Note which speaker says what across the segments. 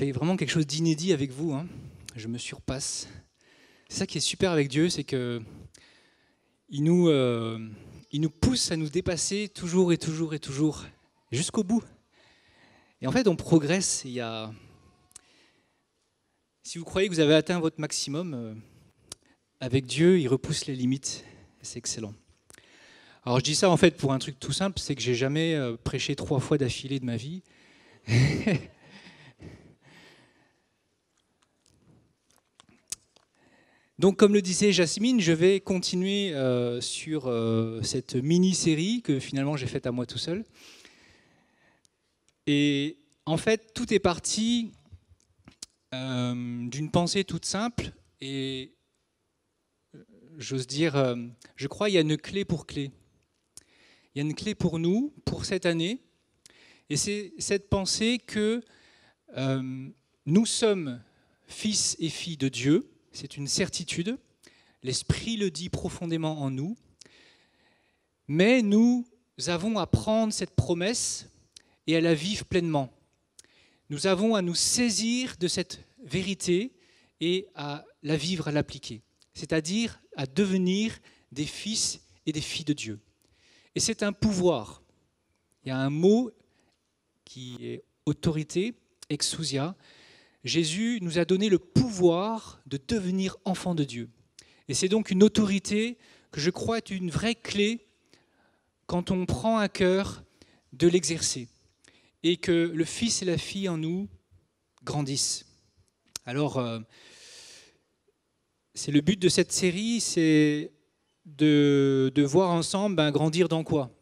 Speaker 1: fais vraiment quelque chose d'inédit avec vous, hein. Je me surpasse. C'est ça qui est super avec Dieu, c'est que il nous pousse à nous dépasser toujours et toujours et toujours, jusqu'au bout. Et en fait, on progresse. Si vous croyez que vous avez atteint votre maximum, avec Dieu, il repousse les limites. C'est excellent. Alors je dis ça en fait pour un truc tout simple, c'est que j'ai jamais prêché 3 fois d'affilée de ma vie. Donc comme le disait Jasmine, je vais continuer sur cette mini-série que finalement j'ai faite à moi tout seul. Et en fait, tout est parti d'une pensée toute simple et j'ose dire, je crois qu'il y a une clé pour clé. Il y a une clé pour nous, pour cette année, et c'est cette pensée que nous sommes fils et filles de Dieu, c'est une certitude, l'Esprit le dit profondément en nous, mais nous avons à prendre cette promesse et à la vivre pleinement. Nous avons à nous saisir de cette vérité et à la vivre, à l'appliquer, c'est-à-dire à devenir des fils et des filles de Dieu. Et c'est un pouvoir. Il y a un mot qui est autorité, exousia. Jésus nous a donné le pouvoir de devenir enfants de Dieu. Et c'est donc une autorité que je crois est une vraie clé quand on prend à cœur de l'exercer et que le fils et la fille en nous grandissent. Alors, c'est le but de cette série, c'est de voir ensemble grandir dans quoi ?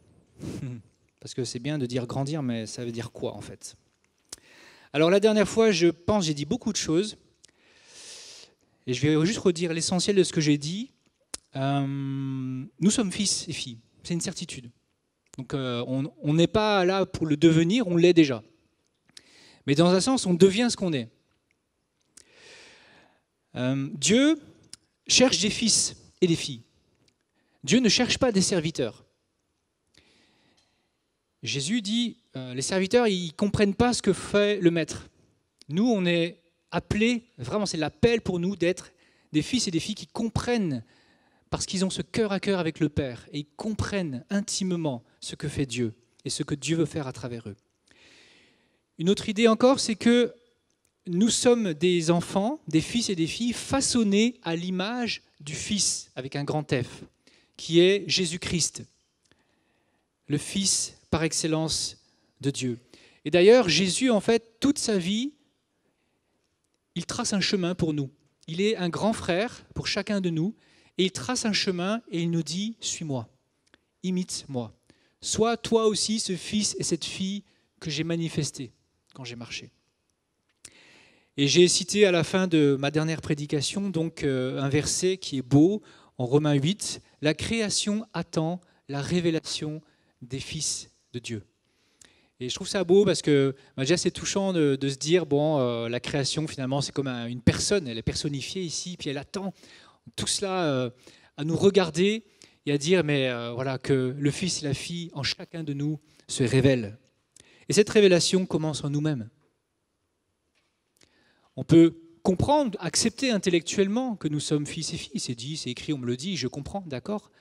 Speaker 1: Parce que c'est bien de dire grandir, mais ça veut dire quoi en fait ? Alors la dernière fois, je pense, j'ai dit beaucoup de choses. Et je vais juste redire l'essentiel de ce que j'ai dit. Nous sommes fils et filles, c'est une certitude. Donc on n'est pas là pour le devenir, on l'est déjà. Mais dans un sens, on devient ce qu'on est. Dieu cherche des fils et des filles. Dieu ne cherche pas des serviteurs. Jésus dit, les serviteurs, ils ne comprennent pas ce que fait le maître. Nous, on est appelés, vraiment c'est l'appel pour nous d'être des fils et des filles qui comprennent, parce qu'ils ont ce cœur à cœur avec le Père, et ils comprennent intimement ce que fait Dieu et ce que Dieu veut faire à travers eux. Une autre idée encore, c'est que nous sommes des enfants, des fils et des filles façonnés à l'image du Fils, avec un grand F, qui est Jésus-Christ, le Fils par excellence de Dieu. Et d'ailleurs, Jésus, en fait, toute sa vie, il trace un chemin pour nous. Il est un grand frère pour chacun de nous, et il trace un chemin et il nous dit « Suis-moi, imite-moi. Sois toi aussi ce fils et cette fille que j'ai manifesté quand j'ai marché. » Et j'ai cité à la fin de ma dernière prédication donc un verset qui est beau, en Romains 8, « La création attend la révélation des fils de Dieu. » Et je trouve ça beau parce que déjà c'est touchant de se dire, la création finalement c'est comme une personne, elle est personnifiée ici, puis elle attend tout cela à nous regarder et à dire voilà, que le Fils et la fille en chacun de nous se révèlent. Et cette révélation commence en nous-mêmes. On peut comprendre, accepter intellectuellement que nous sommes fils et filles, c'est dit, c'est écrit, on me le dit, je comprends, d'accord,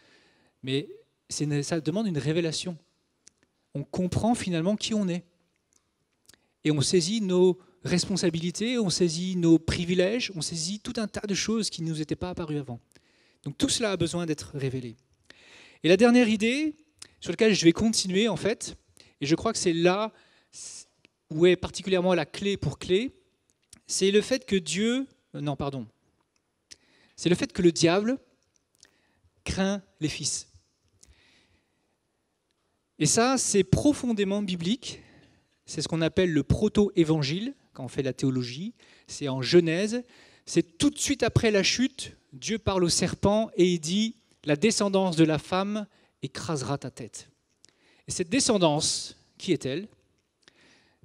Speaker 1: mais ça demande une révélation. On comprend finalement qui on est. Et on saisit nos responsabilités, on saisit nos privilèges, on saisit tout un tas de choses qui ne nous étaient pas apparues avant. Donc tout cela a besoin d'être révélé. Et la dernière idée, sur laquelle je vais continuer en fait, et je crois que c'est là où est particulièrement la clé pour clé, c'est le fait que c'est le fait que le diable craint les fils. Et ça, c'est profondément biblique. C'est ce qu'on appelle le proto-évangile, quand on fait la théologie. C'est en Genèse. C'est tout de suite après la chute, Dieu parle au serpent et il dit « La descendance de la femme écrasera ta tête ». Et cette descendance, qui est-elle ?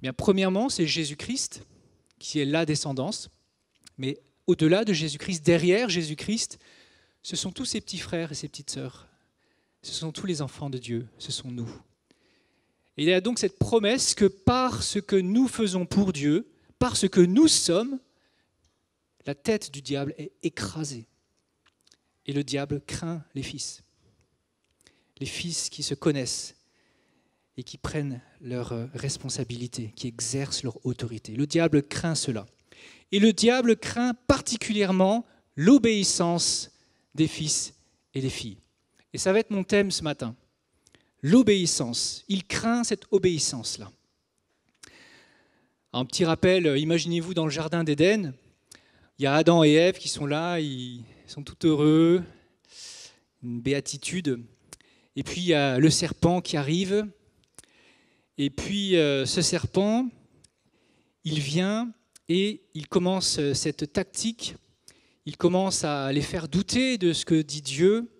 Speaker 1: Bien, premièrement, c'est Jésus-Christ, qui est la descendance. Mais au-delà de Jésus-Christ, derrière Jésus-Christ, ce sont tous ses petits frères et ses petites sœurs. Ce sont tous les enfants de Dieu, ce sont nous. Et il y a donc cette promesse que par ce que nous faisons pour Dieu, parce que nous sommes, la tête du diable est écrasée. Et le diable craint les fils. Les fils qui se connaissent et qui prennent leurs responsabilités, qui exercent leur autorité. Le diable craint cela. Et le diable craint particulièrement l'obéissance des fils et des filles. Et ça va être mon thème ce matin. L'obéissance. Il craint cette obéissance-là. Un petit rappel, imaginez-vous dans le jardin d'Éden, il y a Adam et Ève qui sont là, ils sont tout heureux, une béatitude. Et puis il y a le serpent qui arrive. Et puis ce serpent, il vient et il commence cette tactique. Il commence à les faire douter de ce que dit Dieu.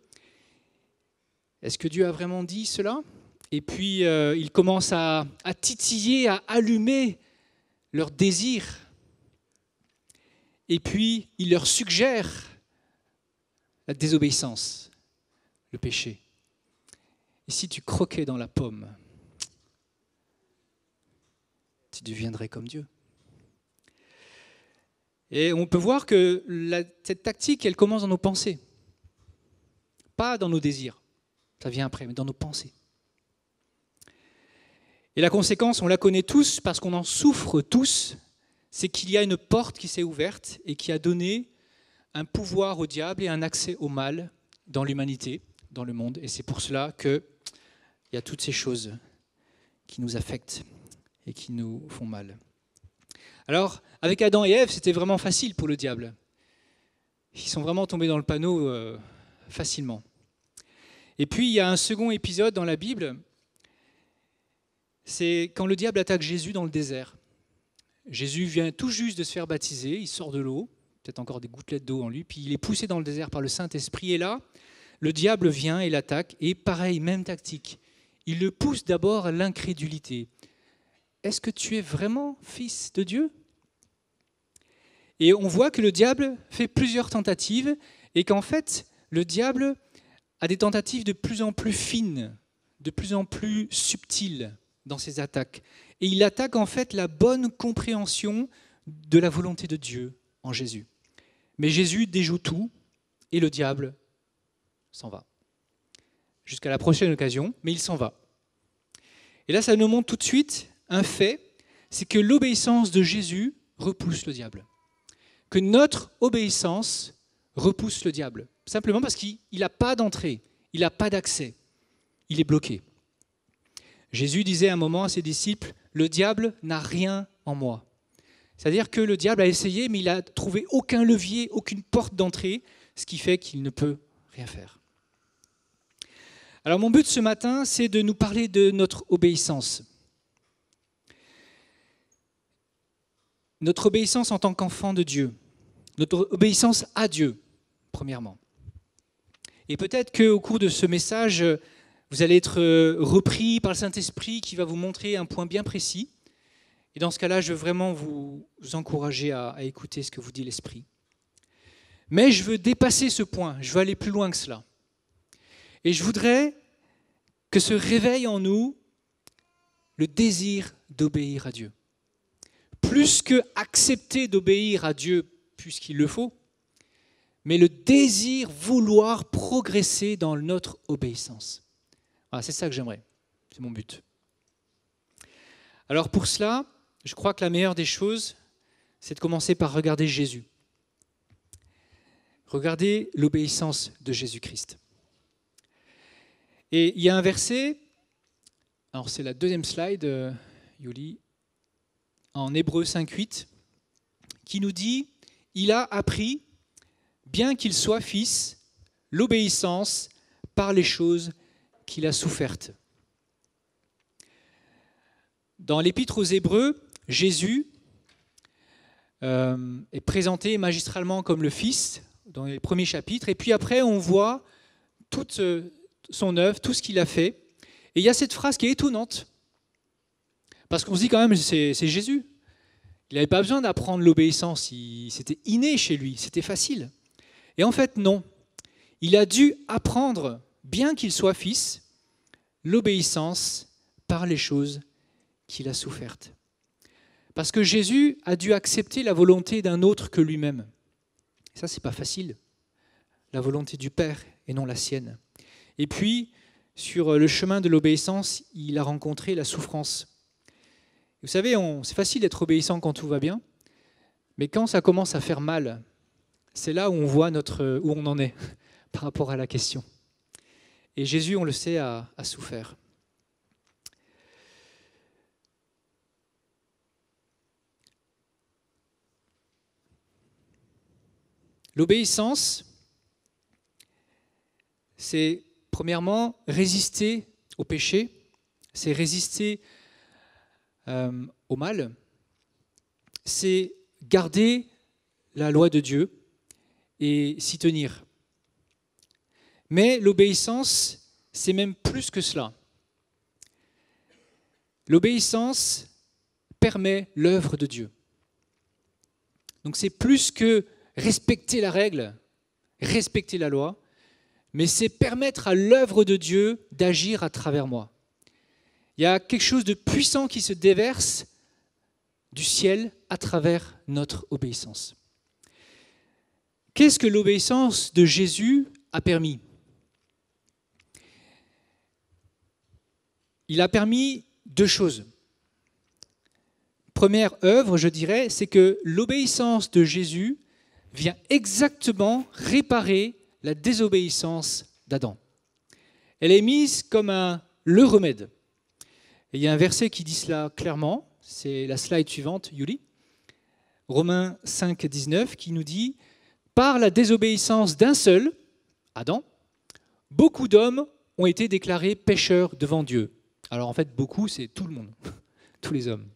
Speaker 1: Est-ce que Dieu a vraiment dit cela? Et puis il commence à titiller, à allumer leur désir. Et puis il leur suggère la désobéissance, le péché. Et si tu croquais dans la pomme, tu deviendrais comme Dieu. Et on peut voir que cette tactique, elle commence dans nos pensées. Pas dans nos désirs, ça vient après, mais dans nos pensées. Et la conséquence, on la connaît tous parce qu'on en souffre tous, c'est qu'il y a une porte qui s'est ouverte et qui a donné un pouvoir au diable et un accès au mal dans l'humanité, dans le monde. Et c'est pour cela qu'il y a toutes ces choses qui nous affectent et qui nous font mal. Alors, avec Adam et Ève, c'était vraiment facile pour le diable. Ils sont vraiment tombés dans le panneau facilement. Et puis, il y a un second épisode dans la Bible, c'est quand le diable attaque Jésus dans le désert. Jésus vient tout juste de se faire baptiser, il sort de l'eau, peut-être encore des gouttelettes d'eau en lui, puis il est poussé dans le désert par le Saint-Esprit. Et là, le diable vient et l'attaque, et pareil, même tactique. Il le pousse d'abord à l'incrédulité. Est-ce que tu es vraiment fils de Dieu? Et on voit que le diable fait plusieurs tentatives, et qu'en fait, le diable a des tentatives de plus en plus fines, de plus en plus subtiles dans ses attaques. Et il attaque en fait la bonne compréhension de la volonté de Dieu en Jésus. Mais Jésus déjoue tout et le diable s'en va. Jusqu'à la prochaine occasion, mais il s'en va. Et là, ça nous montre tout de suite un fait, c'est que l'obéissance de Jésus repousse le diable. Que notre obéissance repousse le diable. Simplement parce qu'il n'a pas d'entrée, il n'a pas d'accès, il est bloqué. Jésus disait un moment à ses disciples, « Le diable n'a rien en moi ». C'est-à-dire que le diable a essayé, mais il n'a trouvé aucun levier, aucune porte d'entrée, ce qui fait qu'il ne peut rien faire. Alors mon but ce matin, c'est de nous parler de notre obéissance. Notre obéissance en tant qu'enfant de Dieu. Notre obéissance à Dieu, premièrement. Et peut-être qu'au cours de ce message, vous allez être repris par le Saint-Esprit qui va vous montrer un point bien précis. Et dans ce cas-là, je veux vraiment vous encourager à écouter ce que vous dit l'Esprit. Mais je veux dépasser ce point, je veux aller plus loin que cela. Et je voudrais que se réveille en nous le désir d'obéir à Dieu. Plus que accepter d'obéir à Dieu puisqu'il le faut, mais le désir, vouloir progresser dans notre obéissance. Voilà, c'est ça que j'aimerais, c'est mon but. Alors pour cela, je crois que la meilleure des choses, c'est de commencer par regarder Jésus. Regardez l'obéissance de Jésus-Christ. Et il y a un verset, alors c'est la deuxième slide, Yuli, en Hébreux 5:8, qui nous dit « Il a appris, bien qu'il soit fils, l'obéissance par les choses qu'il a souffertes. » Dans l'Épître aux Hébreux, Jésus est présenté magistralement comme le Fils dans les premiers chapitres, et puis après on voit toute son œuvre, tout ce qu'il a fait. Et il y a cette phrase qui est étonnante, parce qu'on se dit quand même, c'est Jésus. Il n'avait pas besoin d'apprendre l'obéissance, c'était inné chez lui, c'était facile. Et en fait, non. Il a dû apprendre, bien qu'il soit fils, l'obéissance par les choses qu'il a souffertes. Parce que Jésus a dû accepter la volonté d'un autre que lui-même. Et ça, c'est pas facile. La volonté du Père et non la sienne. Et puis, sur le chemin de l'obéissance, il a rencontré la souffrance. Vous savez, c'est facile d'être obéissant quand tout va bien, mais quand ça commence à faire mal, c'est là où on voit où on en est par rapport à la question. Et Jésus, on le sait, a souffert. L'obéissance, c'est premièrement résister au péché, c'est résister au mal, c'est garder la loi de Dieu et s'y tenir. Mais l'obéissance, c'est même plus que cela. L'obéissance permet l'œuvre de Dieu. Donc c'est plus que respecter la règle, respecter la loi, mais c'est permettre à l'œuvre de Dieu d'agir à travers moi. Il y a quelque chose de puissant qui se déverse du ciel à travers notre obéissance. Qu'est-ce que l'obéissance de Jésus a permis ? Il a permis deux choses. Première œuvre, je dirais, c'est que l'obéissance de Jésus vient exactement réparer la désobéissance d'Adam. Elle est mise comme le remède. Et il y a un verset qui dit cela clairement, c'est la slide suivante, Yuli. Romains 5, 19, qui nous dit « Par la désobéissance d'un seul, Adam, beaucoup d'hommes ont été déclarés pécheurs devant Dieu. » Alors en fait, beaucoup, c'est tout le monde, tous les hommes.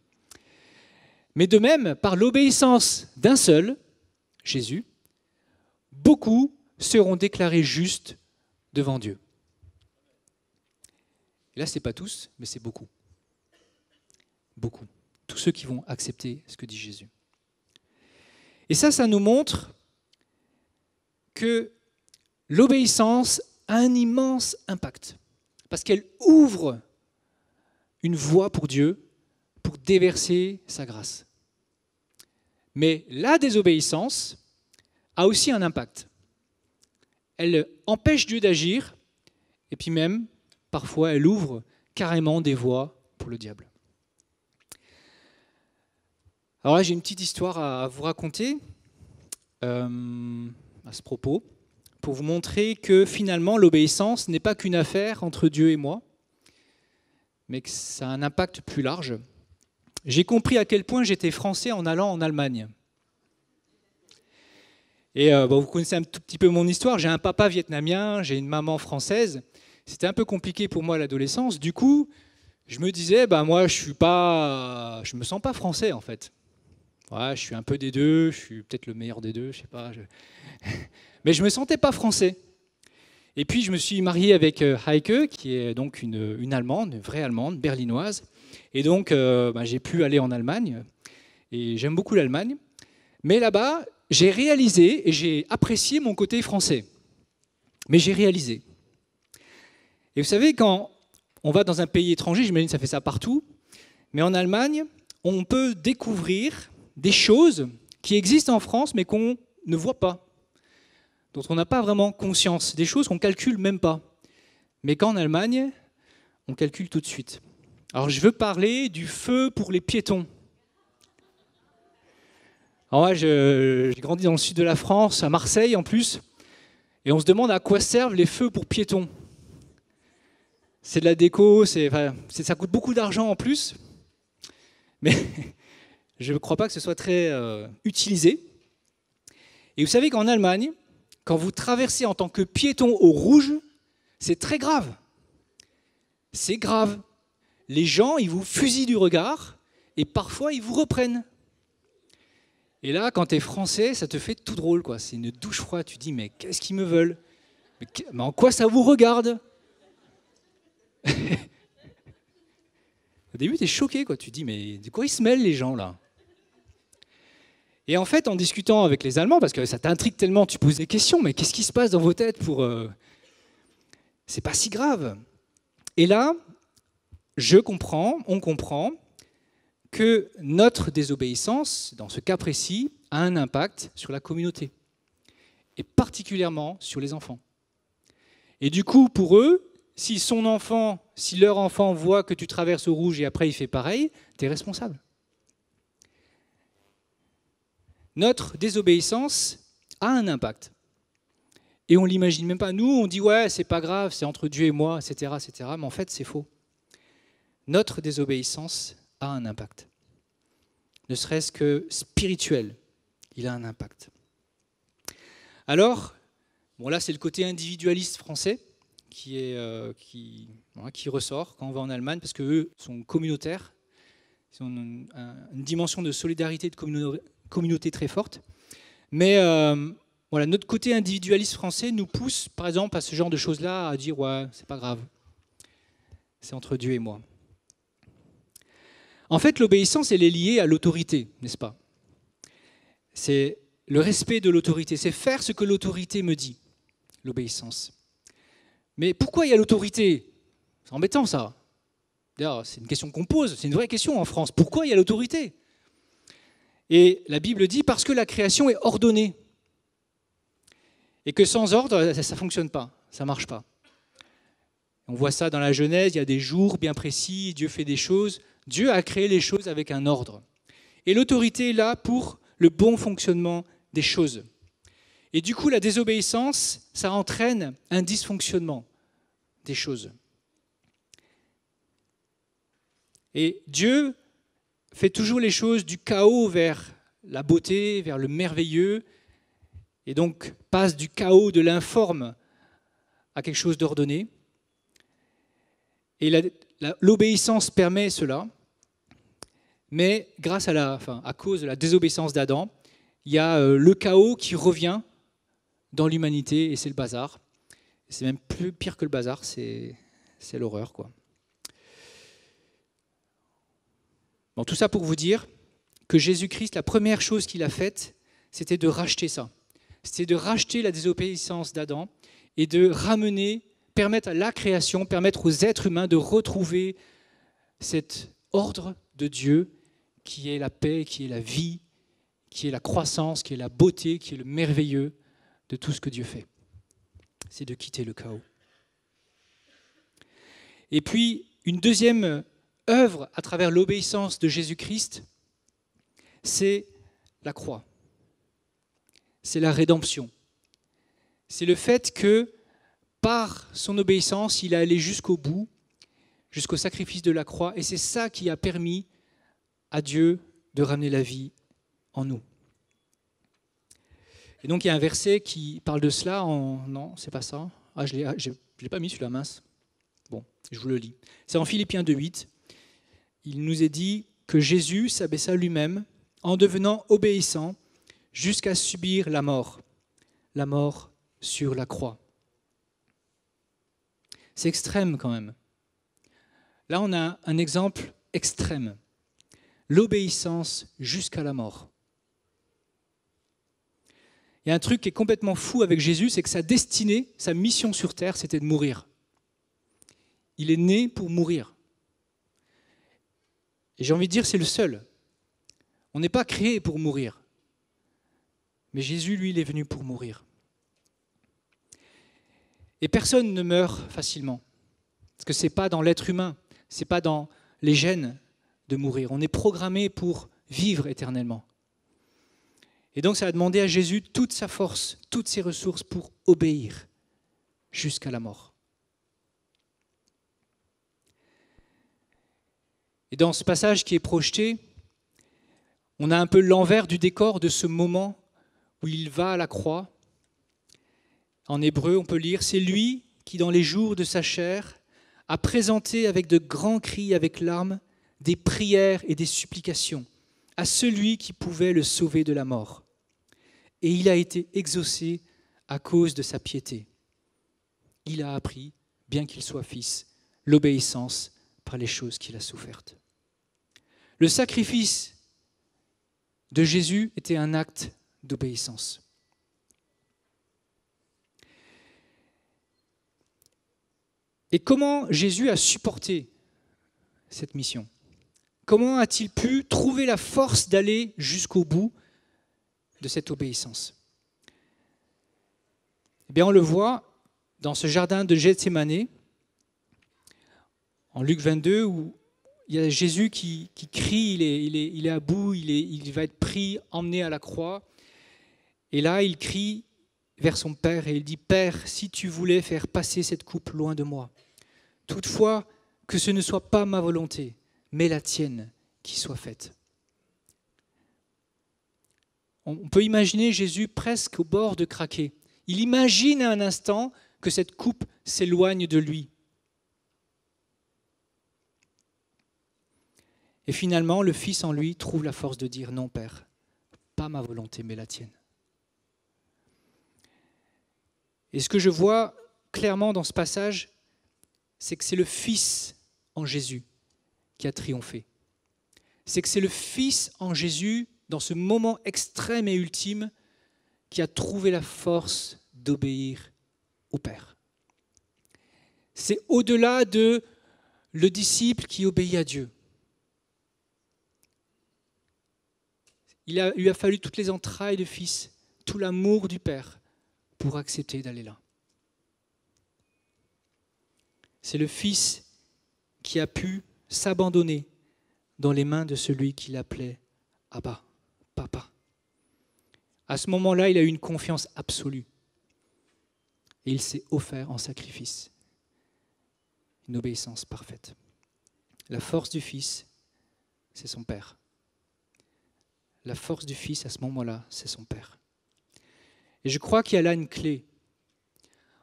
Speaker 1: Mais de même, par l'obéissance d'un seul, Jésus, beaucoup seront déclarés justes devant Dieu. Et là, ce n'est pas tous, mais c'est beaucoup. Beaucoup. Tous ceux qui vont accepter ce que dit Jésus. Et ça nous montre que l'obéissance a un immense impact. Parce qu'elle ouvre une voie pour Dieu pour déverser sa grâce. Mais la désobéissance a aussi un impact. Elle empêche Dieu d'agir, et puis même, parfois, elle ouvre carrément des voies pour le diable. Alors là, j'ai une petite histoire à vous raconter à ce propos, pour vous montrer que finalement, l'obéissance n'est pas qu'une affaire entre Dieu et moi, mais que ça a un impact plus large. J'ai compris à quel point j'étais français en allant en Allemagne. Et vous connaissez un tout petit peu mon histoire. J'ai un papa vietnamien, j'ai une maman française. C'était un peu compliqué pour moi à l'adolescence. Du coup, je me disais, moi, je me sens pas français en fait. Ouais, je suis un peu des deux, je suis peut-être le meilleur des deux, je sais pas. Mais je me sentais pas français. Et puis je me suis marié avec Heike, qui est donc une Allemande, une vraie Allemande, berlinoise. Et donc j'ai pu aller en Allemagne. Et j'aime beaucoup l'Allemagne. Mais là-bas, j'ai réalisé et j'ai apprécié mon côté français. Mais j'ai réalisé. Et vous savez, quand on va dans un pays étranger, j'imagine que ça fait ça partout, mais en Allemagne, on peut découvrir des choses qui existent en France, mais qu'on ne voit pas, dont on n'a pas vraiment conscience, des choses qu'on ne calcule même pas. Mais qu'en Allemagne, on calcule tout de suite. Alors je veux parler du feu pour les piétons. Alors moi, j'ai grandi dans le sud de la France, à Marseille en plus, et on se demande à quoi servent les feux pour piétons. C'est de la déco, ça coûte beaucoup d'argent en plus, mais je ne crois pas que ce soit très utilisé. Et vous savez qu'en Allemagne, quand vous traversez en tant que piéton au rouge, c'est très grave. C'est grave. Les gens, ils vous fusillent du regard et parfois, ils vous reprennent. Et là, quand tu es français, ça te fait tout drôle, quoi. C'est une douche froide. Tu dis, mais qu'est-ce qu'ils me veulent ? Mais en quoi ça vous regarde ? Au début, tu es choqué, quoi. Tu dis, mais de quoi ils se mêlent, les gens, là ? Et en fait, en discutant avec les Allemands, parce que ça t'intrigue tellement, tu poses des questions, mais qu'est-ce qui se passe dans vos têtes pour... C'est pas si grave. Et là, on comprend que notre désobéissance, dans ce cas précis, a un impact sur la communauté, et particulièrement sur les enfants. Et du coup, pour eux, si leur enfant voit que tu traverses au rouge et après il fait pareil, tu es responsable. Notre désobéissance a un impact. Et on ne l'imagine même pas. Nous, on dit, ouais, c'est pas grave, c'est entre Dieu et moi, etc., etc. Mais en fait, c'est faux. Notre désobéissance a un impact. Ne serait-ce que spirituel, il a un impact. Alors, bon là, c'est le côté individualiste français qui ressort quand on va en Allemagne, parce qu'eux sont communautaires. Ils ont une dimension de solidarité, de communauté très forte. Mais voilà, notre côté individualiste français nous pousse, par exemple, à ce genre de choses-là, à dire « ouais, c'est pas grave, c'est entre Dieu et moi ». En fait, l'obéissance, elle est liée à l'autorité, n'est-ce pas? C'est le respect de l'autorité, c'est faire ce que l'autorité me dit, l'obéissance. Mais pourquoi il y a l'autorité? C'est embêtant, ça. D'ailleurs, c'est une question qu'on pose, c'est une vraie question en France. Pourquoi il y a l'autorité? Et la Bible dit parce que la création est ordonnée. Et que sans ordre, ça ne fonctionne pas, ça ne marche pas. On voit ça dans la Genèse, il y a des jours bien précis, Dieu fait des choses. Dieu a créé les choses avec un ordre. Et l'autorité est là pour le bon fonctionnement des choses. Et du coup, la désobéissance, ça entraîne un dysfonctionnement des choses. Et Dieu fait toujours les choses du chaos vers la beauté, vers le merveilleux, et donc passe du chaos, de l'informe, à quelque chose d'ordonné. Et l'obéissance permet cela, mais à cause de la désobéissance d'Adam, il y a le chaos qui revient dans l'humanité, et c'est le bazar. C'est même plus pire que le bazar, c'est l'horreur, quoi. Bon, tout ça pour vous dire que Jésus-Christ, la première chose qu'il a faite, c'était de racheter ça. C'était de racheter la désobéissance d'Adam et de permettre à la création, permettre aux êtres humains de retrouver cet ordre de Dieu qui est la paix, qui est la vie, qui est la croissance, qui est la beauté, qui est le merveilleux de tout ce que Dieu fait. C'est de quitter le chaos. Et puis, une deuxième œuvre à travers l'obéissance de Jésus-Christ, c'est la croix. C'est la rédemption. C'est le fait que, par son obéissance, il est allé jusqu'au bout, jusqu'au sacrifice de la croix, et c'est ça qui a permis à Dieu de ramener la vie en nous. Et donc il y a un verset qui parle de cela Non, c'est pas ça. Ah, je l'ai pas mis celui-là, mince. Bon, je vous le lis. C'est en Philippiens 2,8. Il nous est dit que Jésus s'abaissa lui-même en devenant obéissant jusqu'à subir la mort sur la croix. C'est extrême quand même. Là, on a un exemple extrême. L'obéissance jusqu'à la mort. Il y a un truc qui est complètement fou avec Jésus, c'est que sa destinée, sa mission sur terre, c'était de mourir. Il est né pour mourir. Et j'ai envie de dire, c'est le seul. On n'est pas créé pour mourir. Mais Jésus, lui, il est venu pour mourir. Et personne ne meurt facilement. Parce que ce n'est pas dans l'être humain, ce n'est pas dans les gènes de mourir. On est programmé pour vivre éternellement. Et donc ça a demandé à Jésus toute sa force, toutes ses ressources pour obéir jusqu'à la mort. Et dans ce passage qui est projeté, on a un peu l'envers du décor de ce moment où il va à la croix. En hébreu, on peut lire « C'est lui qui, dans les jours de sa chair, a présenté avec de grands cris, avec larmes, des prières et des supplications à celui qui pouvait le sauver de la mort. Et il a été exaucé à cause de sa piété. Il a appris, bien qu'il soit fils, l'obéissance par les choses qu'il a souffertes. » Le sacrifice de Jésus était un acte d'obéissance. Et comment Jésus a supporté cette mission? Comment a-t-il pu trouver la force d'aller jusqu'au bout de cette obéissance? Eh bien, on le voit dans ce jardin de Gethsémani, en Luc 22, où il y a Jésus qui crie, il est à bout, il va être pris, emmené à la croix. Et là, il crie vers son Père et il dit « Père, si tu voulais faire passer cette coupe loin de moi, toutefois que ce ne soit pas ma volonté, mais la tienne qui soit faite. » On peut imaginer Jésus presque au bord de craquer. Il imagine un instant que cette coupe s'éloigne de lui. Et finalement, le Fils en lui trouve la force de dire « Non, Père, pas ma volonté, mais la tienne. » Et ce que je vois clairement dans ce passage, c'est que c'est le Fils en Jésus qui a triomphé. C'est que c'est le Fils en Jésus, dans ce moment extrême et ultime, qui a trouvé la force d'obéir au Père. C'est au-delà de le disciple qui obéit à Dieu. Il lui a fallu toutes les entrailles du Fils, tout l'amour du Père pour accepter d'aller là. C'est le Fils qui a pu s'abandonner dans les mains de celui qui l'appelait Abba, Papa. À ce moment-là, il a eu une confiance absolue. Et il s'est offert en sacrifice. Une obéissance parfaite. La force du Fils, c'est son Père. La force du Fils, à ce moment-là, c'est son Père. Et je crois qu'il y a là une clé.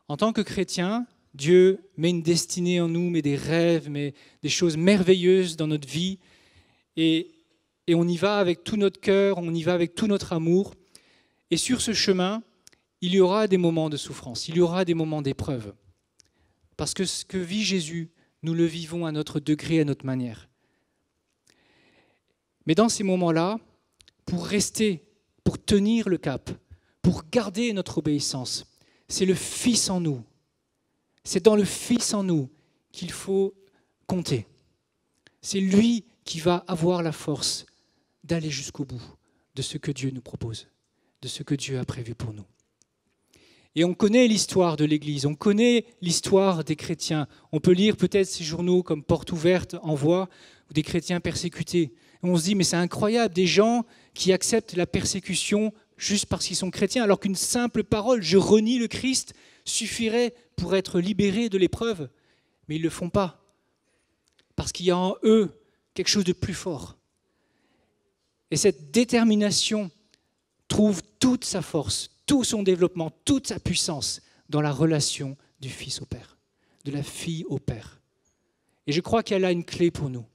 Speaker 1: En tant que chrétien, Dieu met une destinée en nous, met des rêves, met des choses merveilleuses dans notre vie. Et on y va avec tout notre cœur, on y va avec tout notre amour. Et sur ce chemin, il y aura des moments de souffrance, il y aura des moments d'épreuve. Parce que ce que vit Jésus, nous le vivons à notre degré, à notre manière. Mais dans ces moments-là, pour rester, pour tenir le cap, pour garder notre obéissance, c'est le Fils en nous. C'est dans le Fils en nous qu'il faut compter. C'est lui qui va avoir la force d'aller jusqu'au bout de ce que Dieu nous propose, de ce que Dieu a prévu pour nous. Et on connaît l'histoire de l'Église, on connaît l'histoire des chrétiens. On peut lire peut-être ces journaux comme Porte ouverte, Envoi, ou des chrétiens persécutés. Et on se dit, mais c'est incroyable, des gens qui acceptent la persécution juste parce qu'ils sont chrétiens, alors qu'une simple parole, je renie le Christ, suffirait pour être libéré de l'épreuve. Mais ils ne le font pas, parce qu'il y a en eux quelque chose de plus fort. Et cette détermination trouve toute sa force, tout son développement, toute sa puissance dans la relation du Fils au Père, de la fille au Père. Et je crois qu'elle a une clé pour nous.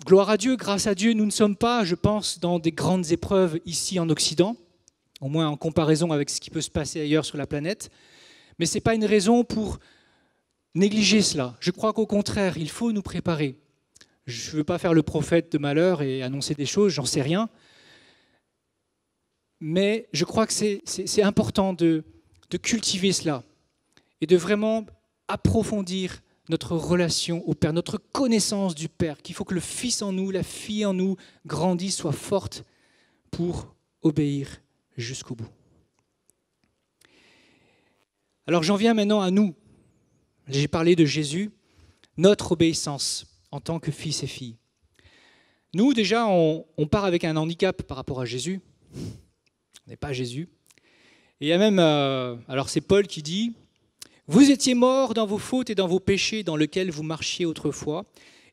Speaker 1: Gloire à Dieu, grâce à Dieu, nous ne sommes pas, je pense, dans des grandes épreuves ici en Occident, au moins en comparaison avec ce qui peut se passer ailleurs sur la planète, mais ce n'est pas une raison pour négliger cela. Je crois qu'au contraire, il faut nous préparer. Je ne veux pas faire le prophète de malheur et annoncer des choses, j'en sais rien, mais je crois que c'est important de cultiver cela et de vraiment approfondir notre relation au Père, notre connaissance du Père, qu'il faut que le Fils en nous, la fille en nous grandisse, soit forte pour obéir jusqu'au bout. Alors j'en viens maintenant à nous. J'ai parlé de Jésus, notre obéissance en tant que fils et filles. Nous déjà, on part avec un handicap par rapport à Jésus. On n'est pas Jésus. Et il y a même, alors c'est Paul qui dit, « Vous étiez morts dans vos fautes et dans vos péchés dans lesquels vous marchiez autrefois.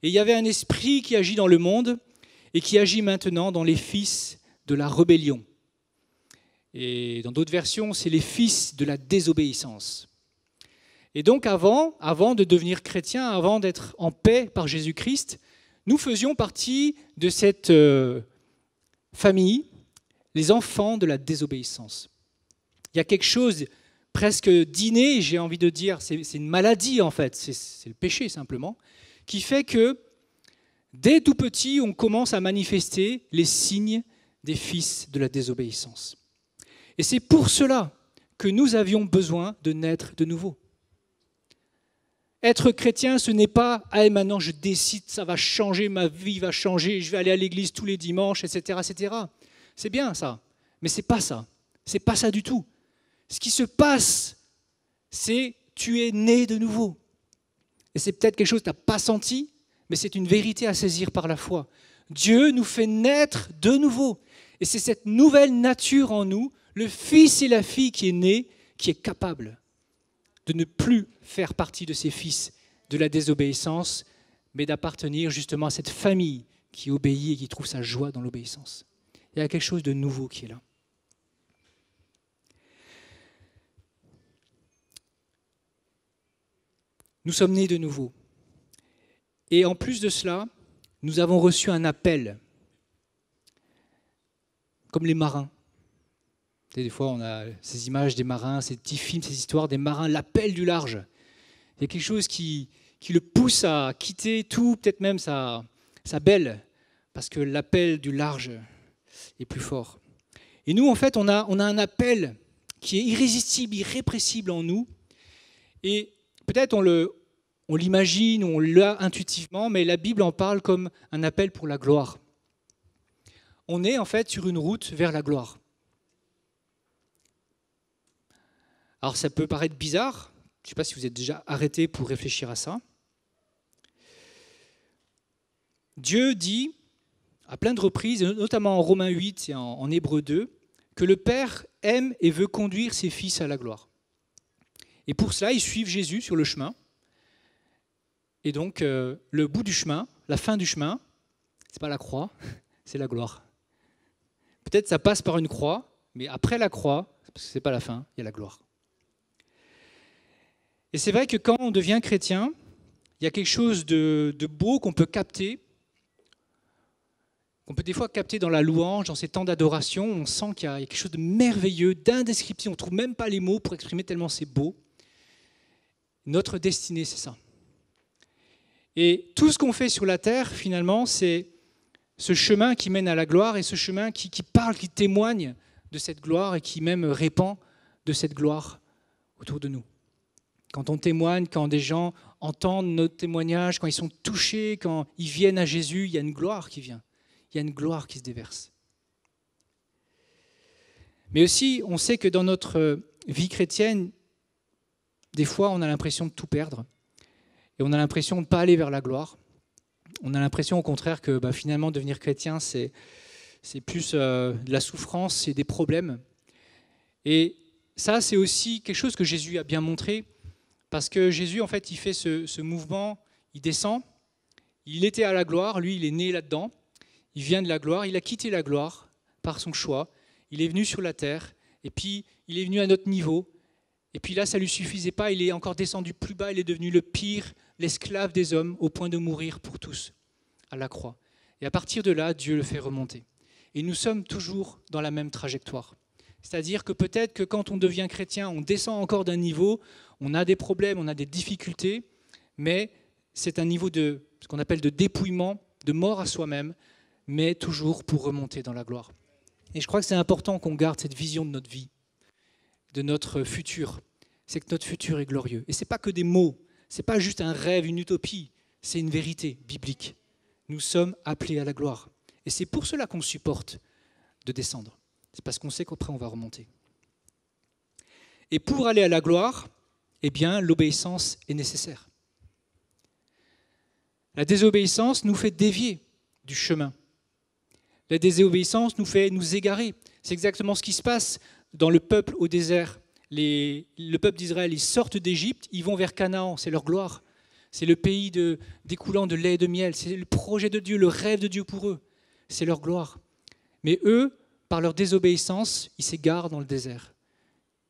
Speaker 1: Et il y avait un esprit qui agit dans le monde et qui agit maintenant dans les fils de la rébellion. » Et dans d'autres versions, c'est les fils de la désobéissance. Et donc avant de devenir chrétien, avant d'être en paix par Jésus-Christ, nous faisions partie de cette famille, les enfants de la désobéissance. Il y a quelque chose presque d'inné, j'ai envie de dire, c'est une maladie en fait, c'est le péché simplement, qui fait que dès tout petit, on commence à manifester les signes des fils de la désobéissance. Et c'est pour cela que nous avions besoin de naître de nouveau. Être chrétien, ce n'est pas « Ah, maintenant je décide, ça va changer, ma vie va changer, je vais aller à l'église tous les dimanches, etc. etc. » C'est bien ça, mais ce n'est pas ça. Ce n'est pas ça du tout. Ce qui se passe, c'est tu es né de nouveau. Et c'est peut-être quelque chose que tu n'as pas senti, mais c'est une vérité à saisir par la foi. Dieu nous fait naître de nouveau. Et c'est cette nouvelle nature en nous, le fils et la fille qui est né, qui est capable de ne plus faire partie de ces fils de la désobéissance, mais d'appartenir justement à cette famille qui obéit et qui trouve sa joie dans l'obéissance. Il y a quelque chose de nouveau qui est là. Nous sommes nés de nouveau. Et en plus de cela, nous avons reçu un appel, comme les marins. Des fois, on a ces images des marins, ces petits films, ces histoires des marins, l'appel du large. Il y a quelque chose qui le pousse à quitter tout, peut-être même sa belle, parce que l'appel du large est plus fort. Et nous, en fait, on a un appel qui est irrésistible, irrépressible en nous. Et peut-être on l'imagine, on l'a intuitivement, mais la Bible en parle comme un appel pour la gloire. On est en fait sur une route vers la gloire. Alors ça peut paraître bizarre, je ne sais pas si vous êtes déjà arrêté pour réfléchir à ça. Dieu dit à plein de reprises, notamment en Romains 8 et en Hébreux 2, que le Père aime et veut conduire ses fils à la gloire. Et pour cela, ils suivent Jésus sur le chemin. Et donc, le bout du chemin, la fin du chemin, ce n'est pas la croix, c'est la gloire. Peut-être ça passe par une croix, mais après la croix, parce que ce n'est pas la fin, il y a la gloire. Et c'est vrai que quand on devient chrétien, il y a quelque chose de beau qu'on peut capter, qu'on peut des fois capter dans la louange, dans ces temps d'adoration. On sent qu'il y a quelque chose de merveilleux, d'indescriptible. On ne trouve même pas les mots pour exprimer tellement c'est beau. Notre destinée, c'est ça. Et tout ce qu'on fait sur la terre, finalement, c'est ce chemin qui mène à la gloire et ce chemin qui parle, qui témoigne de cette gloire et qui même répand de cette gloire autour de nous. Quand on témoigne, quand des gens entendent notre témoignage, quand ils sont touchés, quand ils viennent à Jésus, il y a une gloire qui vient. Il y a une gloire qui se déverse. Mais aussi, on sait que dans notre vie chrétienne, des fois, on a l'impression de tout perdre. Et on a l'impression de ne pas aller vers la gloire. On a l'impression, au contraire, que finalement, devenir chrétien, c'est plus de la souffrance, c'est des problèmes. Et ça, c'est aussi quelque chose que Jésus a bien montré. Parce que Jésus, en fait, il fait ce mouvement, il descend, il était à la gloire, lui, il est né là-dedans, il vient de la gloire, il a quitté la gloire par son choix, il est venu sur la terre, et puis il est venu à notre niveau, et puis là, ça ne lui suffisait pas, il est encore descendu plus bas, il est devenu le pire, l'esclave des hommes, au point de mourir pour tous, à la croix. Et à partir de là, Dieu le fait remonter. Et nous sommes toujours dans la même trajectoire. C'est-à-dire que peut-être que quand on devient chrétien, on descend encore d'un niveau, on a des problèmes, on a des difficultés, mais c'est un niveau de ce qu'on appelle de dépouillement, de mort à soi-même, mais toujours pour remonter dans la gloire. Et je crois que c'est important qu'on garde cette vision de notre vie, de notre futur. C'est que notre futur est glorieux. Et ce n'est pas que des mots, ce n'est pas juste un rêve, une utopie, c'est une vérité biblique. Nous sommes appelés à la gloire. Et c'est pour cela qu'on supporte de descendre. C'est parce qu'on sait qu'après on va remonter. Et pour aller à la gloire, eh bien, l'obéissance est nécessaire. La désobéissance nous fait dévier du chemin. La désobéissance nous fait nous égarer. C'est exactement ce qui se passe dans le peuple au désert. Le peuple d'Israël, ils sortent d'Égypte, ils vont vers Canaan, c'est leur gloire. C'est le pays découlant de lait et de miel. C'est le projet de Dieu, le rêve de Dieu pour eux. C'est leur gloire. Mais eux, par leur désobéissance, ils s'égarent dans le désert.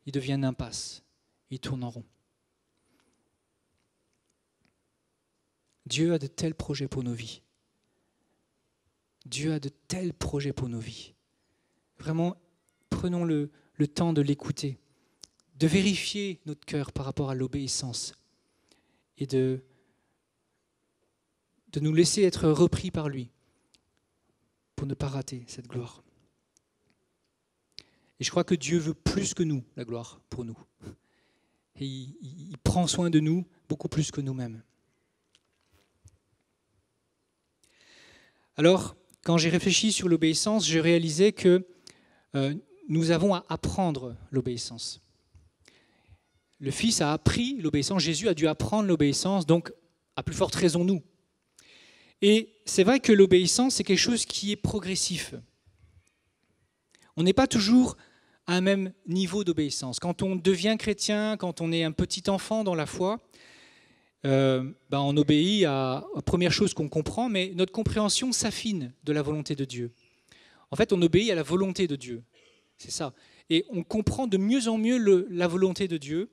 Speaker 1: Ils deviennent impasse. Ils tournent en rond. Dieu a de tels projets pour nos vies. Dieu a de tels projets pour nos vies. Vraiment, prenons le temps de l'écouter, de vérifier notre cœur par rapport à l'obéissance et de nous laisser être repris par lui pour ne pas rater cette gloire. Et je crois que Dieu veut plus que nous, la gloire, pour nous. et il prend soin de nous beaucoup plus que nous-mêmes. Alors, quand j'ai réfléchi sur l'obéissance, j'ai réalisé que nous avons à apprendre l'obéissance. Le Fils a appris l'obéissance, Jésus a dû apprendre l'obéissance, donc à plus forte raison nous. Et c'est vrai que l'obéissance, c'est quelque chose qui est progressif. On n'est pas toujours à un même niveau d'obéissance. Quand on devient chrétien, quand on est un petit enfant dans la foi, on obéit à la première chose qu'on comprend, mais notre compréhension s'affine de la volonté de Dieu. En fait, on obéit à la volonté de Dieu. C'est ça. Et on comprend de mieux en mieux la volonté de Dieu,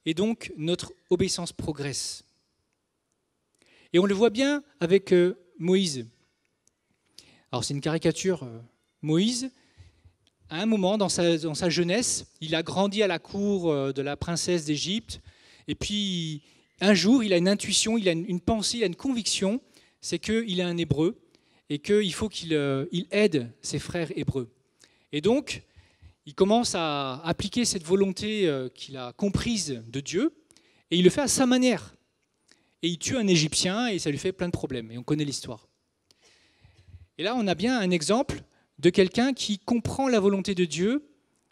Speaker 1: et donc notre obéissance progresse. Et on le voit bien avec Moïse. Alors c'est une caricature. Moïse, à un moment dans sa jeunesse, il a grandi à la cour de la princesse d'Égypte, et puis un jour, il a une intuition, il a une pensée, il a une conviction, c'est qu'il est un Hébreu, et qu'il faut qu'il aide ses frères hébreux. Et donc, il commence à appliquer cette volonté qu'il a comprise de Dieu, et il le fait à sa manière. Et il tue un Égyptien, et ça lui fait plein de problèmes, et on connaît l'histoire. Et là, on a bien un exemple de quelqu'un qui comprend la volonté de Dieu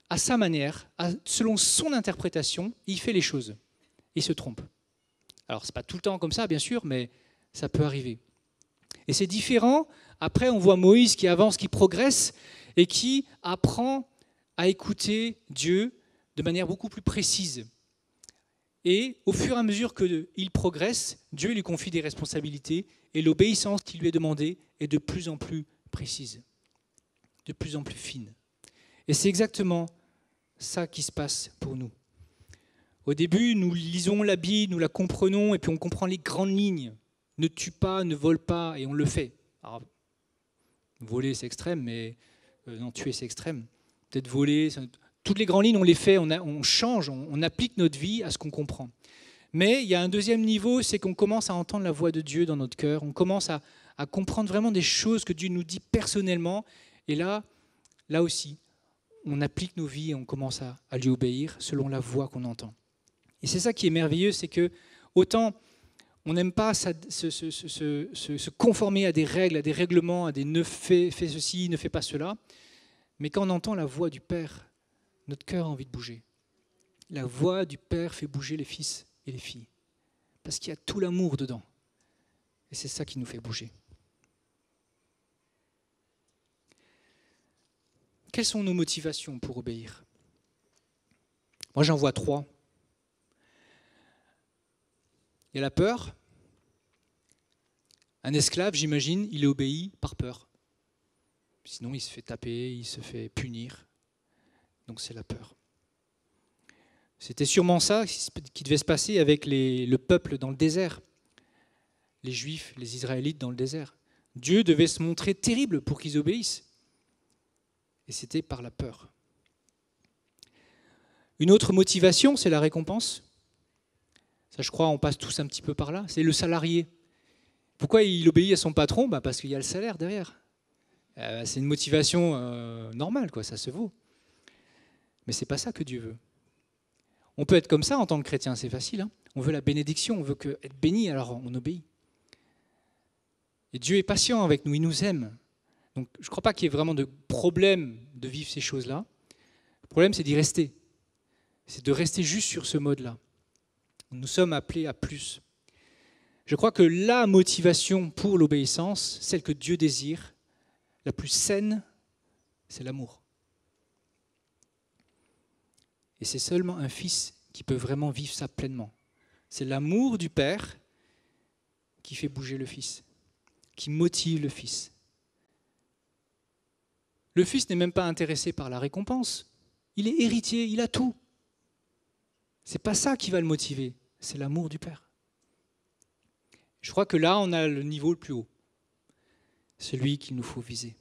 Speaker 1: à sa manière, selon son interprétation, et il fait les choses. Il se trompe. Alors, ce n'est pas tout le temps comme ça, bien sûr, mais ça peut arriver. Et c'est différent. Après, on voit Moïse qui avance, qui progresse, et qui apprend à écouter Dieu de manière beaucoup plus précise. Et au fur et à mesure qu'il progresse, Dieu lui confie des responsabilités, et l'obéissance qui lui est demandée est de plus en plus précise, de plus en plus fine. Et c'est exactement ça qui se passe pour nous. Au début, nous lisons la Bible, nous la comprenons, et puis on comprend les grandes lignes. Ne tue pas, ne vole pas, et on le fait. Alors, voler, c'est extrême, mais non, tuer, c'est extrême. Peut-être voler, toutes les grandes lignes, on les fait, on change, on applique notre vie à ce qu'on comprend. Mais il y a un deuxième niveau, c'est qu'on commence à entendre la voix de Dieu dans notre cœur, on commence à comprendre vraiment des choses que Dieu nous dit personnellement, et là aussi, on applique nos vies et on commence à lui obéir selon la voix qu'on entend. Et c'est ça qui est merveilleux, c'est que autant on n'aime pas se conformer à des règles, à des règlements, à des ne fais ceci, ne fais pas cela, mais quand on entend la voix du Père, notre cœur a envie de bouger. La voix du Père fait bouger les fils et les filles, parce qu'il y a tout l'amour dedans. Et c'est ça qui nous fait bouger. Quelles sont nos motivations pour obéir ? Moi, j'en vois 3. Il y a la peur. Un esclave, j'imagine, il obéit par peur. Sinon, il se fait taper, il se fait punir. Donc c'est la peur. C'était sûrement ça qui devait se passer avec le peuple dans le désert. Les Juifs, les Israélites dans le désert. Dieu devait se montrer terrible pour qu'ils obéissent. Et c'était par la peur. Une autre motivation, c'est la récompense. Ça, je crois, on passe tous un petit peu par là. C'est le salarié. Pourquoi il obéit à son patron ? Parce qu'il y a le salaire derrière. C'est une motivation normale, quoi, ça se vaut. Mais ce n'est pas ça que Dieu veut. On peut être comme ça en tant que chrétien, c'est facile. Hein. On veut la bénédiction, on veut être béni, alors on obéit. Et Dieu est patient avec nous, il nous aime. Donc je ne crois pas qu'il y ait vraiment de problème de vivre ces choses-là. Le problème, c'est d'y rester. C'est de rester juste sur ce mode-là. Nous sommes appelés à plus. Je crois que la motivation pour l'obéissance, celle que Dieu désire, la plus saine, c'est l'amour. Et c'est seulement un fils qui peut vraiment vivre ça pleinement. C'est l'amour du Père qui fait bouger le fils, qui motive le fils. Le fils n'est même pas intéressé par la récompense. Il est héritier, il a tout. C'est pas ça qui va le motiver, c'est l'amour du Père. Je crois que là, on a le niveau le plus haut, celui qu'il nous faut viser.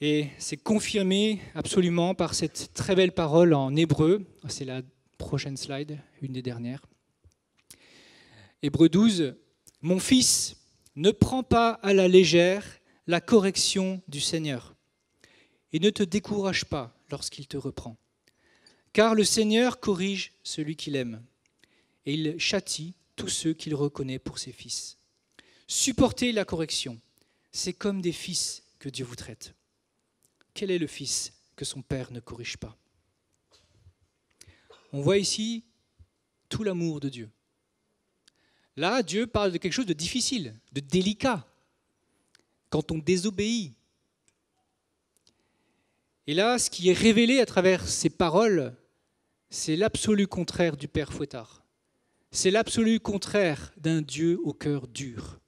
Speaker 1: Et c'est confirmé absolument par cette très belle parole en hébreu. C'est la prochaine slide, une des dernières. Hébreu 12, « Mon fils, ne prends pas à la légère la correction du Seigneur et ne te décourage pas lorsqu'il te reprend. Car le Seigneur corrige celui qu'il aime, et il châtie tous ceux qu'il reconnaît pour ses fils. Supportez la correction, c'est comme des fils que Dieu vous traite. Quel est le fils que son père ne corrige pas? On voit ici tout l'amour de Dieu. Là, Dieu parle de quelque chose de difficile, de délicat, quand on désobéit. Et là, ce qui est révélé à travers ces paroles, c'est l'absolu contraire du Père fouettard. C'est l'absolu contraire d'un Dieu au cœur dur.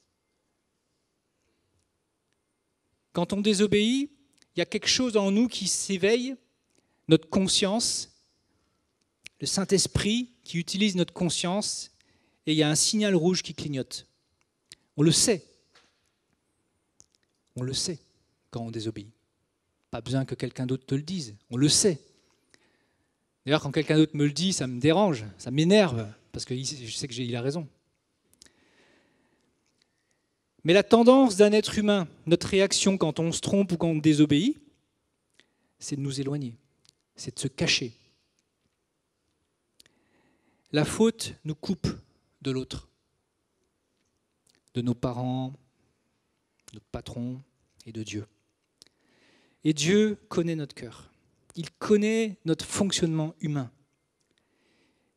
Speaker 1: Quand on désobéit, il y a quelque chose en nous qui s'éveille, notre conscience, le Saint-Esprit qui utilise notre conscience, et il y a un signal rouge qui clignote. On le sait. On le sait quand on désobéit. Pas besoin que quelqu'un d'autre te le dise, on le sait. D'ailleurs, quand quelqu'un d'autre me le dit, ça me dérange, ça m'énerve, parce que je sais qu'il a raison. Mais la tendance d'un être humain, notre réaction quand on se trompe ou quand on désobéit, c'est de nous éloigner, c'est de se cacher. La faute nous coupe de l'autre, de nos parents, de notre patron et de Dieu. Et Dieu connaît notre cœur. Il connaît notre fonctionnement humain.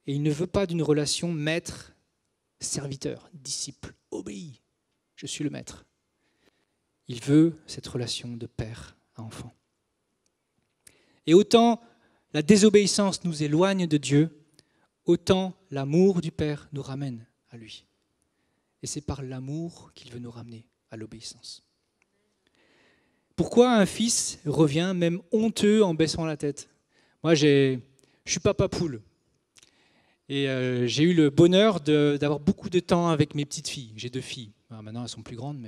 Speaker 1: Et il ne veut pas d'une relation maître-serviteur, disciple, obéi. Je suis le maître. Il veut cette relation de père à enfant. Et autant la désobéissance nous éloigne de Dieu, autant l'amour du Père nous ramène à lui. Et c'est par l'amour qu'il veut nous ramener à l'obéissance. Pourquoi un fils revient même honteux en baissant la tête? Moi, je suis papa poule. Et j'ai eu le bonheur d'avoir beaucoup de temps avec mes petites filles. J'ai 2 filles. Alors maintenant, elles sont plus grandes.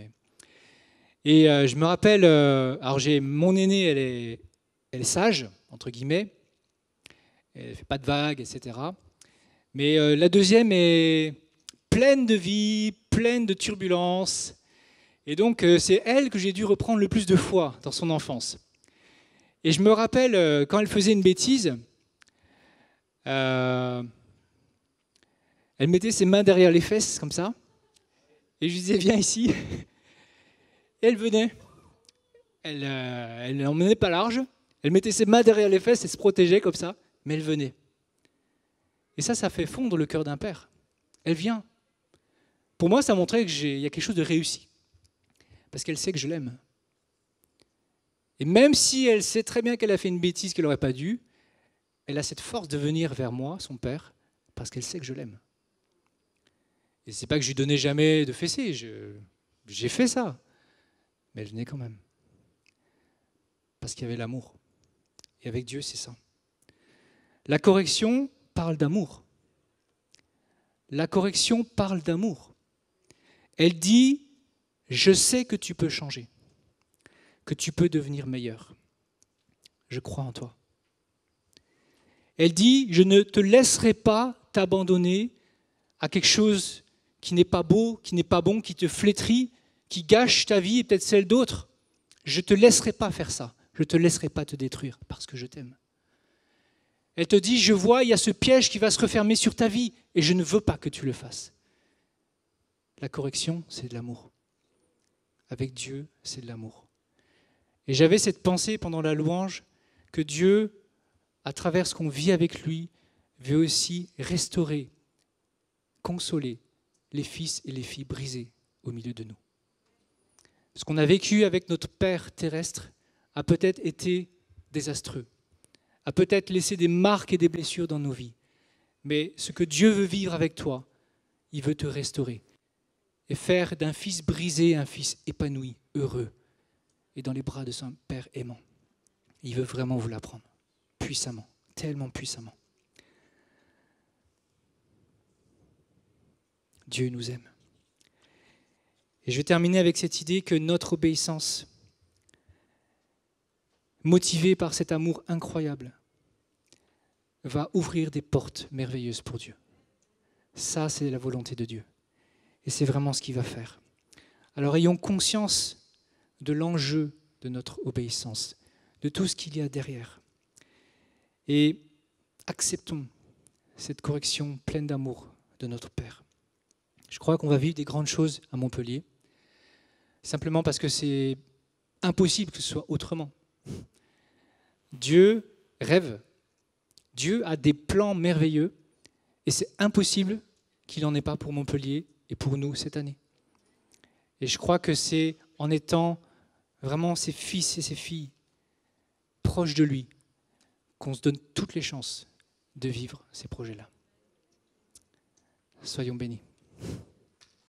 Speaker 1: Et je me rappelle, alors j'ai mon aînée, elle est sage, entre guillemets. Elle ne fait pas de vagues, etc. Mais la deuxième est pleine de vie, pleine de turbulences. Et donc, c'est elle que j'ai dû reprendre le plus de fois dans son enfance. Et je me rappelle, quand elle faisait une bêtise, elle mettait ses mains derrière les fesses, comme ça, et je lui disais, viens ici. Et elle venait. Elle n'emmenait pas large, elle mettait ses mains derrière les fesses et se protégeait comme ça, mais elle venait. Et ça fait fondre le cœur d'un père. Elle vient. Pour moi, ça montrait qu'il y a quelque chose de réussi. Parce qu'elle sait que je l'aime. Et même si elle sait très bien qu'elle a fait une bêtise qu'elle n'aurait pas dû, elle a cette force de venir vers moi, son père, parce qu'elle sait que je l'aime. Et c'est pas que je lui donnais jamais de fessée, j'ai fait ça. Mais elle venait quand même. Parce qu'il y avait l'amour. Et avec Dieu, c'est ça. La correction parle d'amour. La correction parle d'amour. Elle dit, je sais que tu peux changer, que tu peux devenir meilleur. Je crois en toi. Elle dit, je ne te laisserai pas t'abandonner à quelque chose qui n'est pas beau, qui n'est pas bon, qui te flétrit, qui gâche ta vie et peut-être celle d'autres. Je ne te laisserai pas faire ça. Je ne te laisserai pas te détruire parce que je t'aime. Elle te dit, je vois, il y a ce piège qui va se refermer sur ta vie et je ne veux pas que tu le fasses. La correction, c'est de l'amour. Avec Dieu, c'est de l'amour. Et j'avais cette pensée pendant la louange que Dieu, à travers ce qu'on vit avec lui, veut aussi restaurer, consoler les fils et les filles brisés au milieu de nous. Ce qu'on a vécu avec notre Père terrestre a peut-être été désastreux, a peut-être laissé des marques et des blessures dans nos vies. Mais ce que Dieu veut vivre avec toi, il veut te restaurer et faire d'un fils brisé un fils épanoui, heureux, et dans les bras de son Père aimant. Il veut vraiment vous l'apprendre, puissamment, tellement puissamment. Dieu nous aime. Et je vais terminer avec cette idée que notre obéissance, motivée par cet amour incroyable, va ouvrir des portes merveilleuses pour Dieu. Ça, c'est la volonté de Dieu. Et c'est vraiment ce qu'il va faire. Alors ayons conscience de l'enjeu de notre obéissance, de tout ce qu'il y a derrière. Et acceptons cette correction pleine d'amour de notre Père. Je crois qu'on va vivre des grandes choses à Montpellier, simplement parce que c'est impossible que ce soit autrement. Dieu rêve, Dieu a des plans merveilleux, et c'est impossible qu'il n'en ait pas pour Montpellier et pour nous cette année. Et je crois que c'est en étant vraiment ses fils et ses filles proches de lui qu'on se donne toutes les chances de vivre ces projets-là. Soyons bénis.